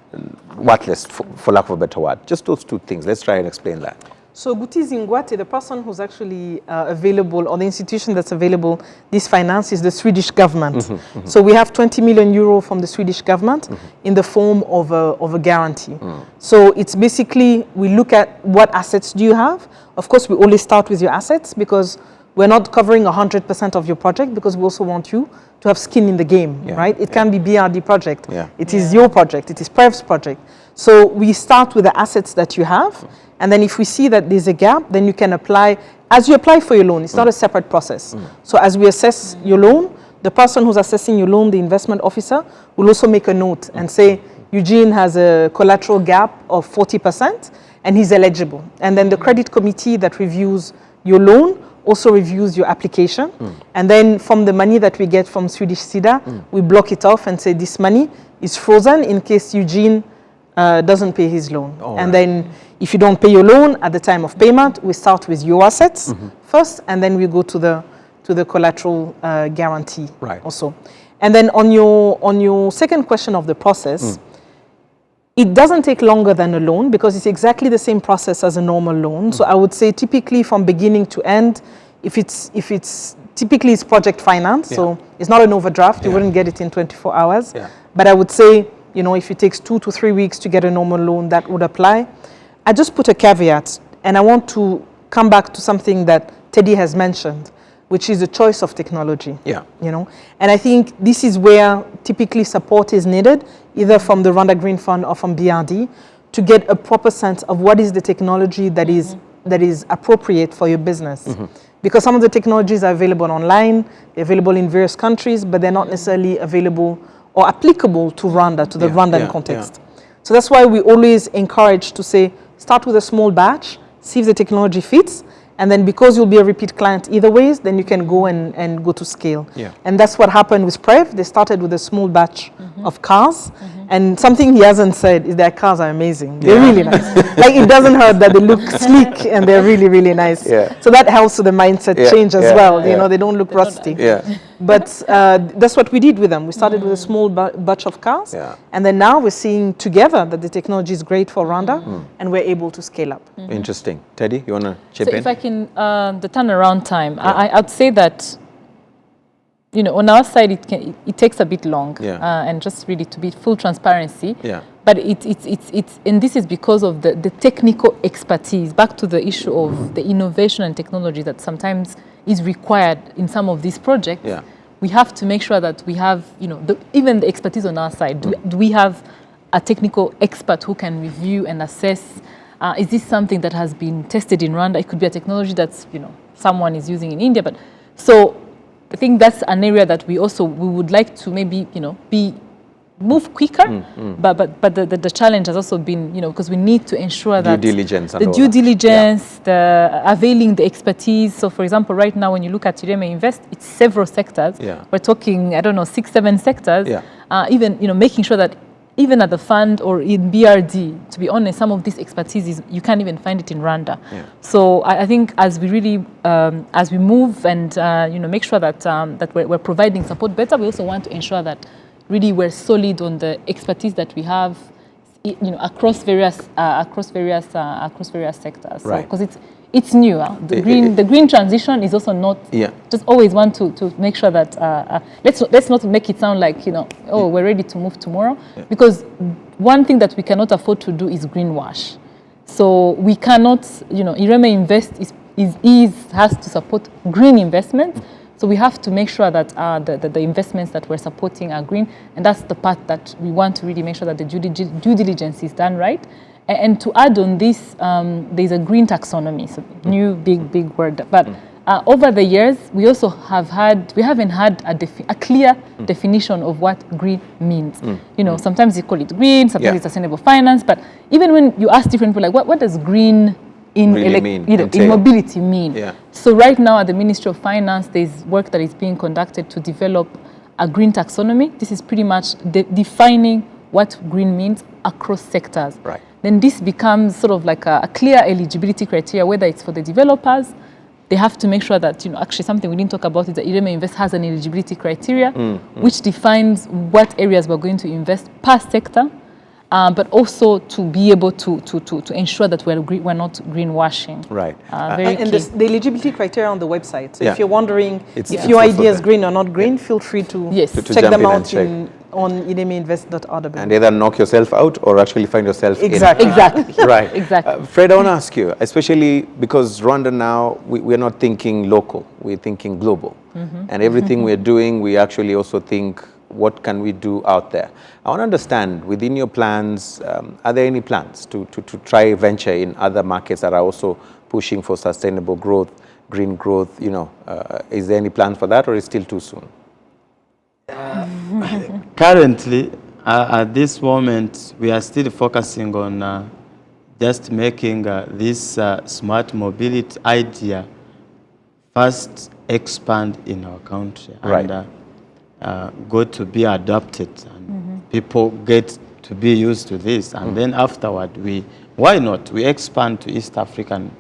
worthless, for lack of a better word. Just those two things. Let's try and explain that. So Kutizi Ngwate, the person who's actually available, or the institution that's available, this finance is the Swedish government. So we have 20 million euro from the Swedish government in the form of a guarantee. So it's basically, we look at what assets do you have. Of course, we always start with your assets because we're not covering 100% of your project, because we also want you to have skin in the game, right? It can be BRD project. It is your project. It is Prev's project. So we start with the assets that you have. And then if we see that there's a gap, then you can apply, as you apply for your loan, it's not a separate process. So as we assess your loan, the person who's assessing your loan, the investment officer, will also make a note and say, Eugene has a collateral gap of 40% and he's eligible. And then the credit committee that reviews your loan also reviews your application. And then from the money that we get from Swedish SIDA, we block it off and say this money is frozen in case Eugene doesn't pay his loan. And then if you don't pay your loan at the time of payment, we start with your assets first, and then we go to the collateral guarantee also. And then on your second question of the process, it doesn't take longer than a loan because it's exactly the same process as a normal loan. So I would say typically from beginning to end, if it's typically it's project finance, so it's not an overdraft, you wouldn't get it in 24 hours. But I would say, you know, if it takes 2 to 3 weeks to get a normal loan, that would apply. I just put a caveat, and I want to come back to something that Teddy has mentioned, which is the choice of technology. You know, and I think this is where typically support is needed, either from the Rwanda Green Fund or from BRD, to get a proper sense of what is the technology that is appropriate for your business. Because some of the technologies are available online, they're available in various countries, but they're not necessarily available or applicable to Rwanda, to the Rwandan context. So that's why we always encourage to say, start with a small batch, see if the technology fits, and then because you'll be a repeat client either ways, then you can go and go to scale. And that's what happened with Prev. They started with a small batch of cars, and something he hasn't said is their cars are amazing. They're really nice. Like, it doesn't hurt that they look sleek and they're really, really nice. So that helps with the mindset change as well. You know, they don't look rusty. But that's what we did with them. We started with a small batch of cars, and then now we're seeing together that the technology is great for Rwanda, and we're able to scale up. Interesting. Teddy, you want to chip in? If I can, the turnaround time, I'd say that, you know, on our side, it takes a bit long, and just really to be full transparency. But and this is because of the technical expertise. Back to the issue of the innovation and technology that sometimes is required in some of these projects. We have to make sure that we have, you know, even the expertise on our side. Do we have a technical expert who can review and assess? Is this something that has been tested in Rwanda? It could be a technology that's, you know, someone is using in India. But so I think that's an area that we would like to maybe, you know, move quicker. But the challenge has also been, you know, because we need to ensure that the due diligence, the availing the expertise. So for example, right now when you look at Ireme Invest, it's several sectors. We're talking, I don't know, 6, 7 sectors. Even, you know, making sure that even at the fund or in BRD, to be honest, some of this expertise you can't even find it in Rwanda. Yeah. So I think as we really, as we move and make sure that that we're providing support better, we also want to ensure that really we're solid on the expertise that we have, across various sectors. Right. Because it's new. The green transition is also not. Yeah. Just always want to make sure that let's not make it sound like we're ready to move tomorrow, because one thing that we cannot afford to do is greenwash. So we cannot, Ireme Invest has to support green investments. So we have to make sure that the investments that we're supporting are green, and that's the part that we want to really make sure that the due diligence is done right. And to add on this, there's a green taxonomy, so new big word. But over the years, we also haven't had a clear definition of what green means. Sometimes you call it green, sometimes it's sustainable finance. But even when you ask different people, like what does green in mobility mean? Yeah. So right now at the Ministry of Finance, there's work that is being conducted to develop a green taxonomy. This is pretty much defining what green means across sectors. Right. Then this becomes sort of like a clear eligibility criteria, whether it's for the developers. They have to make sure that, actually something we didn't talk about is that Ireme Invest has an eligibility criteria, which defines what areas we're going to invest per sector, but also to be able to ensure that we're not greenwashing. Right. And the eligibility criteria on the website. So if you're wondering if It's your idea is green or not green, feel free to check jump them in out and on iremeinvest.rw. And either knock yourself out or actually find yourself Exactly. Exactly. Right. Exactly. Fred, I want to ask you, especially because Rwanda now, we're not thinking local, we're thinking global. And everything we're doing, we actually also think, what can we do out there? I want to understand, within your plans, are there any plans to try venture in other markets that are also pushing for sustainable growth, green growth? Is there any plan for that, or is it still too soon? Currently, at this moment, we are still focusing on just making this smart mobility idea first expand in our country. Right. And go to be adopted, and people get to be used to this, and then afterward, why not? We expand to East African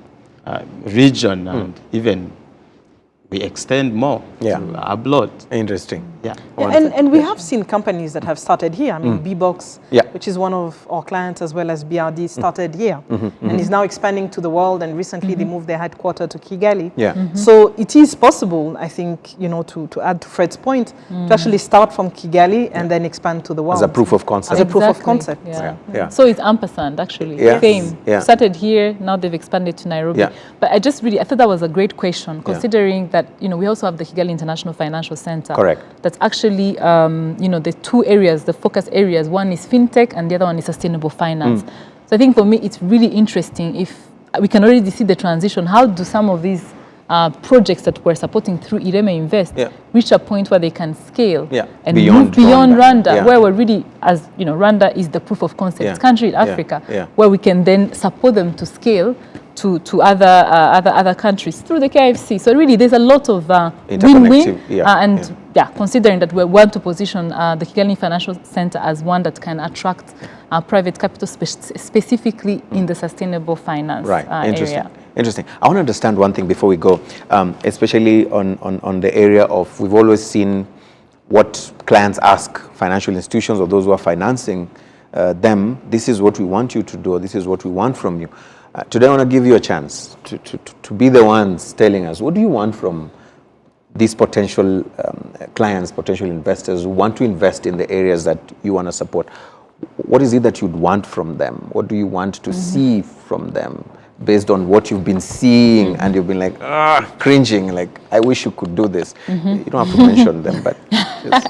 region, and even we extend more to abroad. Interesting. Yeah. And we have seen companies that have started here. I mean, B-Box, which is one of our clients, as well as BRD, started here and is now expanding to the world. And recently they moved their headquarters to Kigali. So it is possible, I think, to add to Fred's point, to actually start from Kigali and then expand to the world. As a proof of concept. As a proof of concept. Yeah. So it's ampersand, actually. Same. Started here, now they've expanded to Nairobi. But I thought that was a great question, considering that, we also have the Kigali International Financial Center. Correct. That's actually, the two areas, the focus areas. One is fintech and the other one is sustainable finance. So I think for me, it's really interesting if we can already see the transition. How do some of these projects that we're supporting through Ireme Invest reach a point where they can scale and move beyond Rwanda, where we're really, as Rwanda is the proof of concept country in Africa, where we can then support them to scale to other countries through the KFC. So really, there's a lot of win-win, considering that we want to position the Kigali Financial Center as one that can attract private capital, specifically in the sustainable finance area. Interesting. I want to understand one thing before we go, especially on the area of, we've always seen what clients ask financial institutions or those who are financing them, this is what we want you to do, or this is what we want from you. Today I want to give you a chance to be the ones telling us, what do you want from these potential clients, potential investors who want to invest in the areas that you want to support? What is it that you'd want from them? What do you want to see from them based on what you've been seeing and you've been like, cringing, like, I wish you could do this. You don't have to mention them, but just,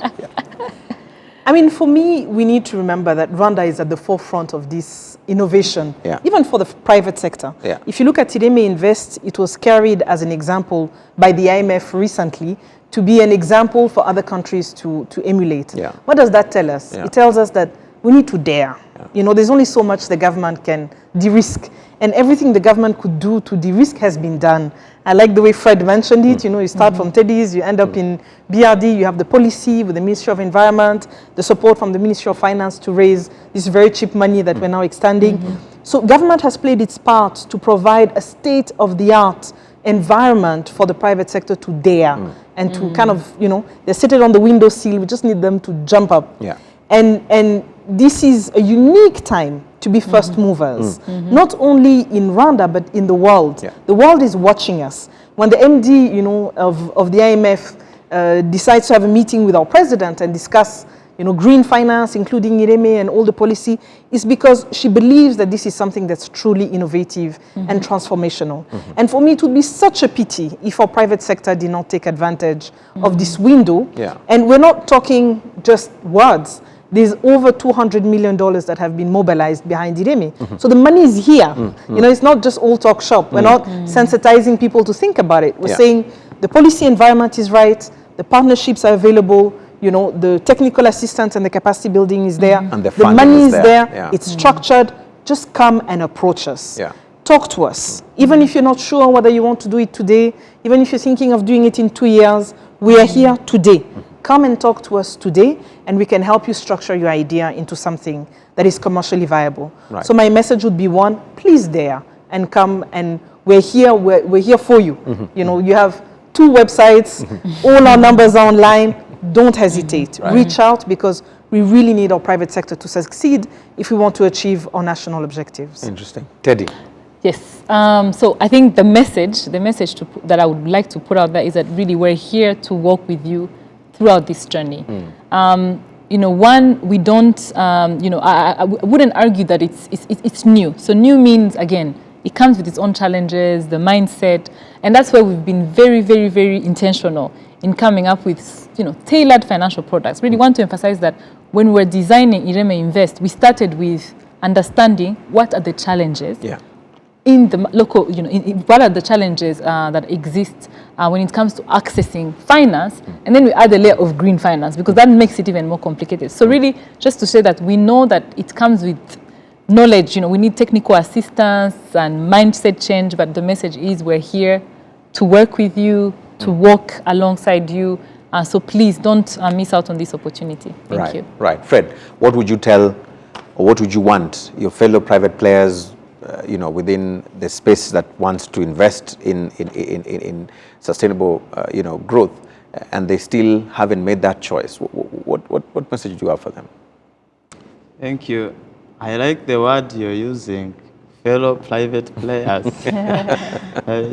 I mean, for me, we need to remember that Rwanda is at the forefront of this innovation, even for the private sector. If you look at Ireme Invest, it was carried as an example by the IMF recently to be an example for other countries to emulate. What does that tell us? It tells us that we need to dare. You know, there's only so much the government can de-risk, and everything the government could do to de-risk has been done. I like the way Fred mentioned it. You know, you start from TEDIs, you end up in BRD, you have the policy with the Ministry of Environment, the support from the Ministry of Finance to raise this very cheap money that we're now extending. So government has played its part to provide a state-of-the-art environment for the private sector to dare and to kind of, you know, they're seated on the windowsill, we just need them to jump up. And this is a unique time to be first movers, not only in Rwanda, but in the world. The world is watching us. When the MD, you know, of the IMF decides to have a meeting with our president and discuss, you know, green finance, including Ireme and all the policy, is because she believes that this is something that's truly innovative and transformational. And for me, it would be such a pity if our private sector did not take advantage of this window. And we're not talking just words. There's over $200 million that have been mobilized behind Ireme. So the money is here. You know, it's not just all talk shop. We're not sensitizing people to think about it. We're saying the policy environment is right, the partnerships are available, you know, the technical assistance and the capacity building is there. And the money is there. It's structured. Just come and approach us. Talk to us. Even if you're not sure whether you want to do it today, even if you're thinking of doing it in 2 years, we are here today. Come and talk to us today, and we can help you structure your idea into something that is commercially viable. So my message would be, one, please dare and come, and we're here for you. You know, you have 2 websites, all our numbers are online. Don't hesitate. Reach out, because we really need our private sector to succeed if we want to achieve our national objectives. Interesting. Teddy. Yes. So I think the message that I would like to put out there is that really we're here to walk with you throughout this journey. You know, one, we don't, you know, I wouldn't argue that it's new. So new means, again, it comes with its own challenges, the mindset, and that's where we've been very, very, very intentional in coming up with, you know, tailored financial products. Really want to emphasize that when we're designing Ireme Invest, we started with understanding what are the challenges in the local, you know, what are the challenges that exist when it comes to accessing finance, and then we add a layer of green finance, because that makes it even more complicated. So really, just to say that we know that it comes with knowledge, you know, we need technical assistance and mindset change, but the message is we're here to work with you, to walk alongside you. So please don't miss out on this opportunity. Thank you. Right. Fred, what would you tell, or what would you want your fellow private players, you know, within the space that wants to invest in sustainable, you know, growth, and they still haven't made that choice? What message do you have for them? Thank you. I like the word you're using, fellow private players.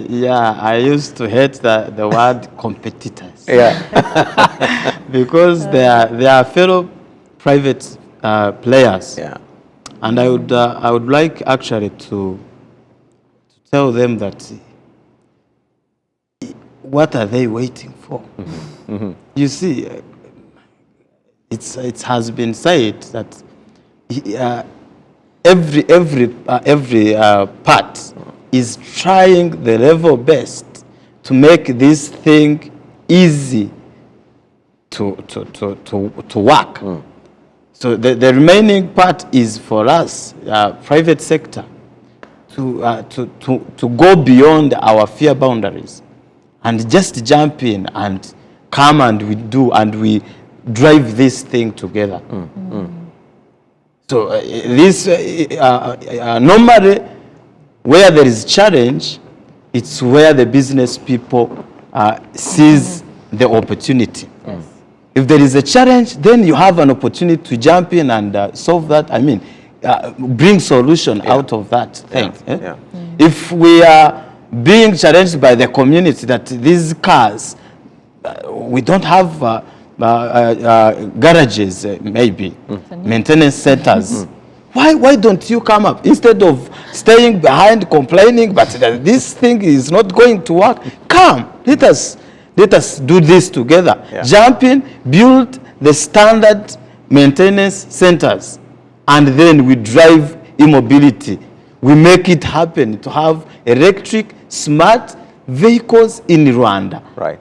Yeah, I used to hate the word competitors. Because they are fellow private players. And I would like actually to tell them that what are they waiting for? You see, it has been said that every part is trying the level best to make this thing easy to work. So the remaining part is for us, private sector, to go beyond our fear boundaries and just jump in and come and we drive this thing together. So this normally where there is challenge, it's where the business people sees the opportunity. If there is a challenge, then you have an opportunity to jump in and solve that. I mean, bring solution out of that thing. If we are being challenged by the community that these cars, we don't have garages, maybe, maintenance centers. Why don't you come up? Instead of staying behind complaining, but this thing is not going to work, come, let us do this together. Jump in, build the standard maintenance centers, and then we drive e-mobility. We make it happen to have electric, smart vehicles in Rwanda. Right.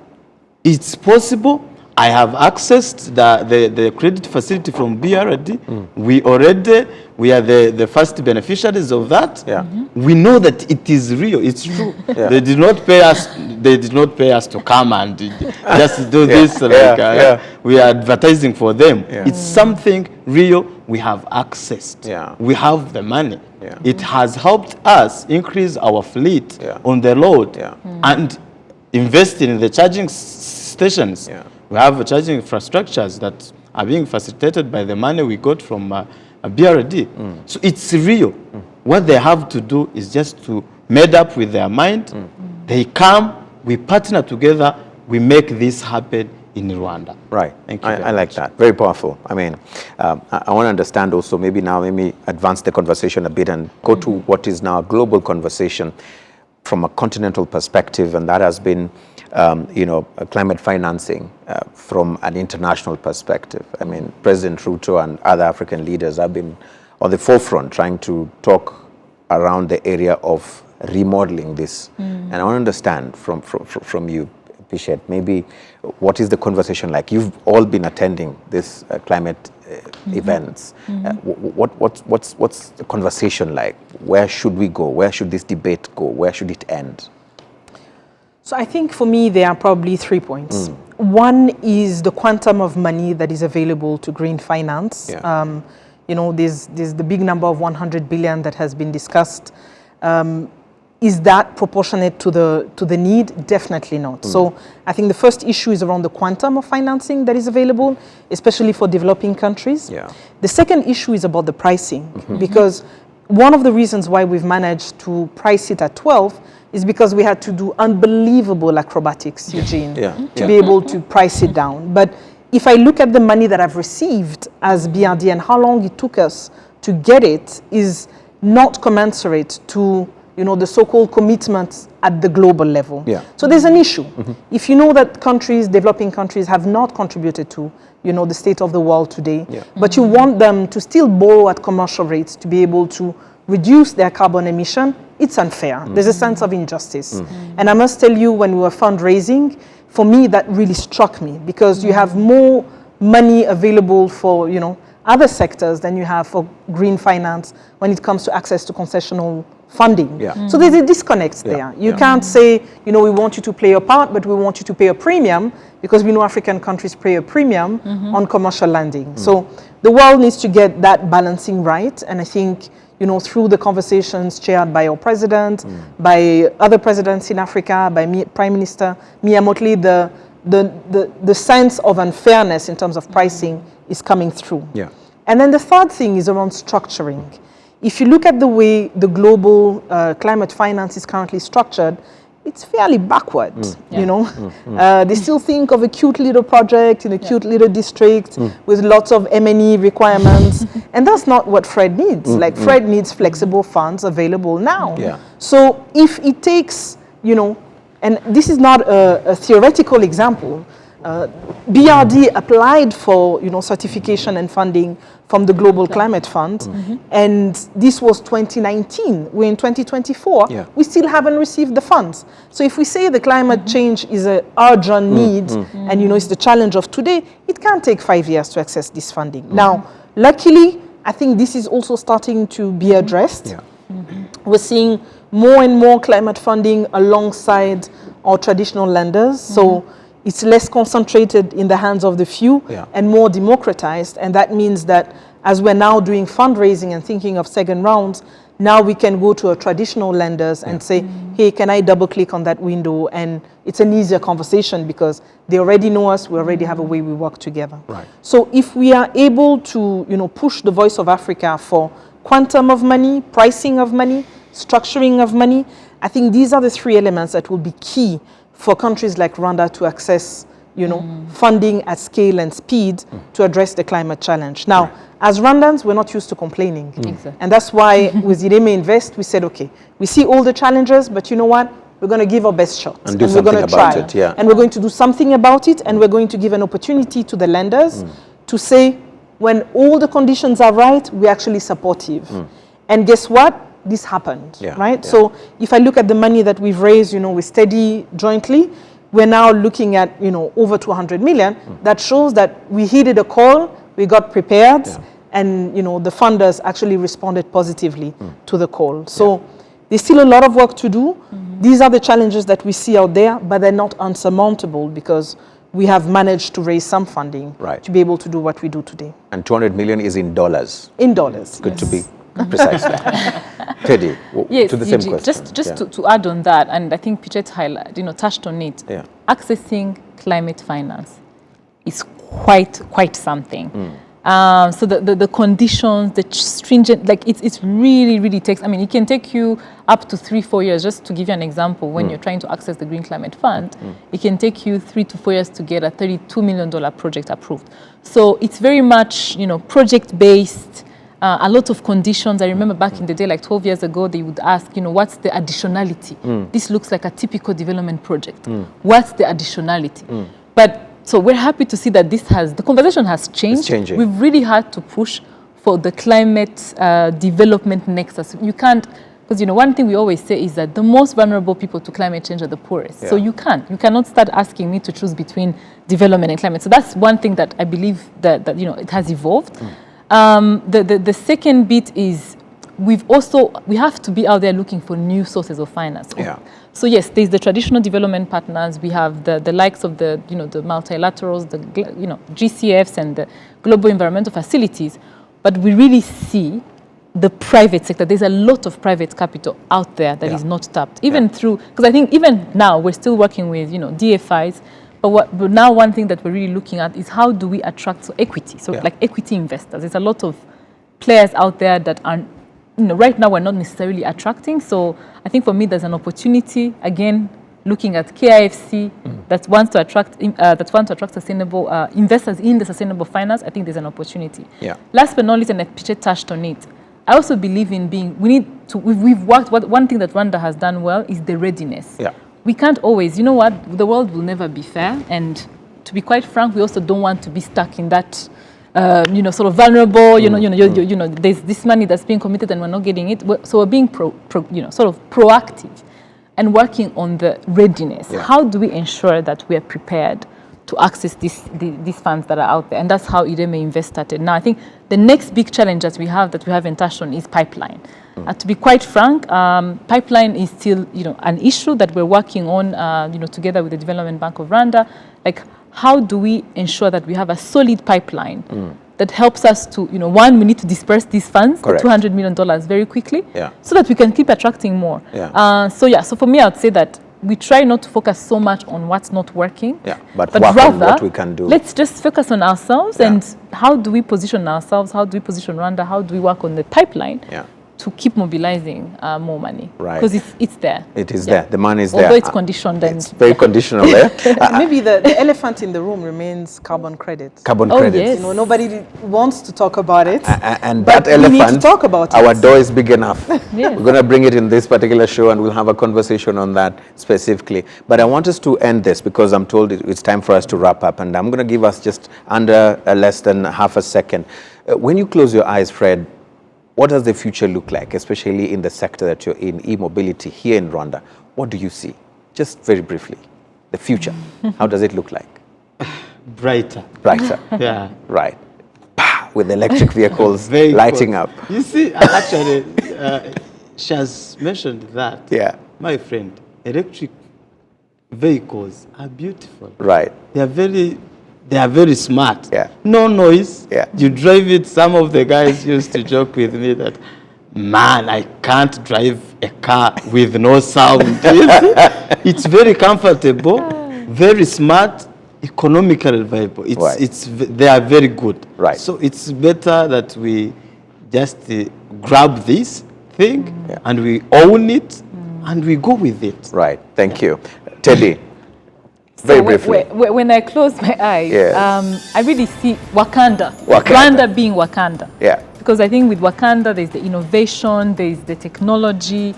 It's possible, I have accessed the credit facility from BRD. We are the first beneficiaries of that. Yeah. We know that it is real. It's true. They did not pay us. They did not pay us to come and just do this. Like we are advertising for them. It's something real. We have accessed. We have the money. It has helped us increase our fleet on the road and invest in the charging stations. We have charging infrastructures that are being facilitated by the money we got from BRD. So it's real. What they have to do is just to made up with their mind. They come, we partner together, we make this happen in Rwanda. Right. Thank you. I like that. Very powerful. I mean, I want to understand also, maybe advance the conversation a bit and go to what is now a global conversation from a continental perspective, and that has been climate financing from an international perspective. I mean, President Ruto and other African leaders have been on the forefront trying to talk around the area of remodeling this. And I want to understand from you, Pichet, maybe what is the conversation like? You've all been attending this climate events. What's the conversation like? Where should we go? Where should this debate go? Where should it end? So I think for me, there are probably 3 points. One is the quantum of money that is available to green finance. There's the big number of 100 billion that has been discussed. Is that proportionate to the need? Definitely not. So I think the first issue is around the quantum of financing that is available, especially for developing countries. The second issue is about the pricing, because one of the reasons why we've managed to price it at 12 is because we had to do unbelievable acrobatics, Eugene, to be able to price it down. But if I look at the money that I've received as BRD and how long it took us to get it is not commensurate to the so-called commitments at the global level. So there's an issue. If you know that developing countries have not contributed to the state of the world today, but you want them to still borrow at commercial rates to be able to reduce their carbon emission, it's unfair. There's a sense of injustice. And I must tell you, when we were fundraising, for me, that really struck me, because you have more money available for, other sectors than you have for green finance when it comes to access to concessional funding. So there's a disconnect there. You can't say, we want you to play your part, but we want you to pay a premium, because we know African countries pay a premium on commercial lending. So the world needs to get that balancing right. And I think, through the conversations chaired by our president, by other presidents in Africa, by Prime Minister Mia Mottley, the sense of unfairness in terms of pricing is coming through. And then the third thing is around structuring. If you look at the way the global climate finance is currently structured, it's fairly backward. They still think of a cute little project in a cute little district with lots of M&E requirements, and that's not what FRED needs. FRED needs flexible funds available now. So if it takes, and this is not a theoretical example, BRD applied for certification and funding from the Global Climate Fund, and this was 2019. We're in 2024. We still haven't received the funds. So if we say the climate change is an urgent need, and it's the challenge of today, it can take 5 years to access this funding. Now, luckily, I think this is also starting to be addressed. We're seeing more and more climate funding alongside our traditional lenders. So it's less concentrated in the hands of the few and more democratized. And that means that as we're now doing fundraising and thinking of second rounds, now we can go to our traditional lenders and say, hey, can I double click on that window? And it's an easier conversation because they already know us, we already have a way we work together. So if we are able to push the voice of Africa for quantum of money, pricing of money, structuring of money, I think these are the 3 elements that will be key for countries like Rwanda to access, funding at scale and speed to address the climate challenge. Now, as Rwandans, we're not used to complaining. And that's why with Ireme Invest, we said, okay, we see all the challenges, but you know what? We're going to give our best shot. And we're going to try it. And we're going to do something about it, and we're going to give an opportunity to the lenders to say, when all the conditions are right, we're actually supportive. And guess what? This happened, right? So if I look at the money that we've raised, with Steady jointly, we're now looking at, over 200 million. That shows that we heeded a call, we got prepared, and, the funders actually responded positively to the call. So there's still a lot of work to do. These are the challenges that we see out there, but they're not unsurmountable because we have managed to raise some funding to be able to do what we do today. And 200 million is in dollars? In dollars, Good to be precise there. Teddy, yes, to the same question. Just to add on that, and I think Pichet touched on it, accessing climate finance is quite something. So the conditions, the stringent, like it really takes, it can take you up to 3-4 years. Just to give you an example, when you're trying to access the Green Climate Fund, it can take you 3 to 4 years to get a $32 million project approved. So it's very much, project-based, a lot of conditions. I remember back in the day, like 12 years ago, they would ask, what's the additionality? This looks like a typical development project. What's the additionality? But so we're happy to see that the conversation has changed. It's changing. We've really had to push for the climate development nexus. You can't, because one thing we always say is that the most vulnerable people to climate change are the poorest. So you cannot start asking me to choose between development and climate. So that's one thing that I believe that it has evolved. The second bit is we have to be out there looking for new sources of finance. So yes, there's the traditional development partners. We have the likes of the multilaterals, the GCFs and the global environmental facilities. But we really see the private sector. There's a lot of private capital out there that is not tapped, even through, because I think even now we're still working with DFIs. But now one thing that we're really looking at is how do we attract equity? So like equity investors. There's a lot of players out there that are, right now we're not necessarily attracting. So I think for me there's an opportunity, again, looking at KIFC that wants to attract sustainable investors in the sustainable finance. I think there's an opportunity. Last but not least, and Pichet touched on it, I also believe in we've worked, one thing that Rwanda has done well is the readiness. We can't always, the world will never be fair. And to be quite frank, we also don't want to be stuck in that, sort of vulnerable, there's this money that's being committed and we're not getting it. So we're being sort of proactive and working on the readiness. How do we ensure that we are prepared to access these funds that are out there? And that's how Ireme Invest started. Now, I think the next big challenge that we haven't touched on is pipeline. To be quite frank, pipeline is still, an issue that we're working on, together with the Development Bank of Rwanda. Like, how do we ensure that we have a solid pipeline that helps us to, one, we need to disperse these funds, $200 million very quickly, so that we can keep attracting more. So for me, I would say that we try not to focus so much on what's not working, but rather what we can do. Let's just focus on ourselves and how do we position ourselves, how do we position Rwanda, how do we work on the pipeline to keep mobilizing more money. Because it's there. It is there. The money is there. Although it's conditioned. It's very conditional there. Maybe the elephant in the room remains carbon credits. Carbon credits. Yes. Nobody wants to talk about it. And that elephant, we need to talk about our it. door is big enough. We're going to bring it in this particular show and we'll have a conversation on that specifically. But I want us to end this because I'm told it's time for us to wrap up. And I'm going to give us just under less than half a second. When you close your eyes, Fred, what does the future look like, especially in the sector that you're in, e-mobility here in Rwanda? What do you see? Just very briefly, the future. How does it look like? Brighter. Brighter. Right. With electric vehicles lighting up. You see, actually, she has mentioned that. My friend, electric vehicles are beautiful. Right. They are very smart. No noise. You drive it. Some of the guys used to joke with me that, man, I can't drive a car with no sound. It's very comfortable, very smart, economically viable. They are very good. So it's better that we just grab this thing and we own it and we go with it. Right. Thank you. Teddy. Very briefly. When I close my eyes, I really see Wakanda. Rwanda being Wakanda. Because I think with Wakanda, there's the innovation, there's the technology.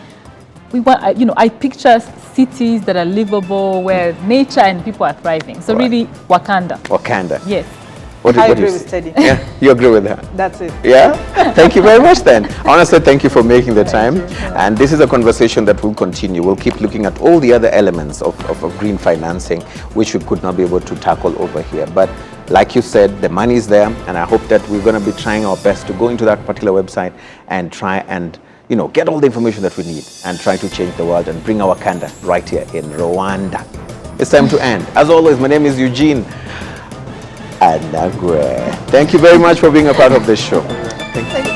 I picture cities that are livable, where nature and people are thriving. So really, Wakanda. Wakanda. Yes. I what do agree you with see? Teddy. Yeah, you agree with that? That's it. Yeah, thank you very much then. Honestly, thank you for making the time. you. And this is a conversation that will continue. We'll keep looking at all the other elements of green financing, which we could not be able to tackle over here. But like you said, the money is there, and I hope that we're going to be trying our best to go into that particular website and try and, you know, get all the information that we need and try to change the world and bring our Kanda right here in Rwanda. It's time to end. As always, my name is Eugene Anagwe. Thank you very much for being a part of this show. Thank you.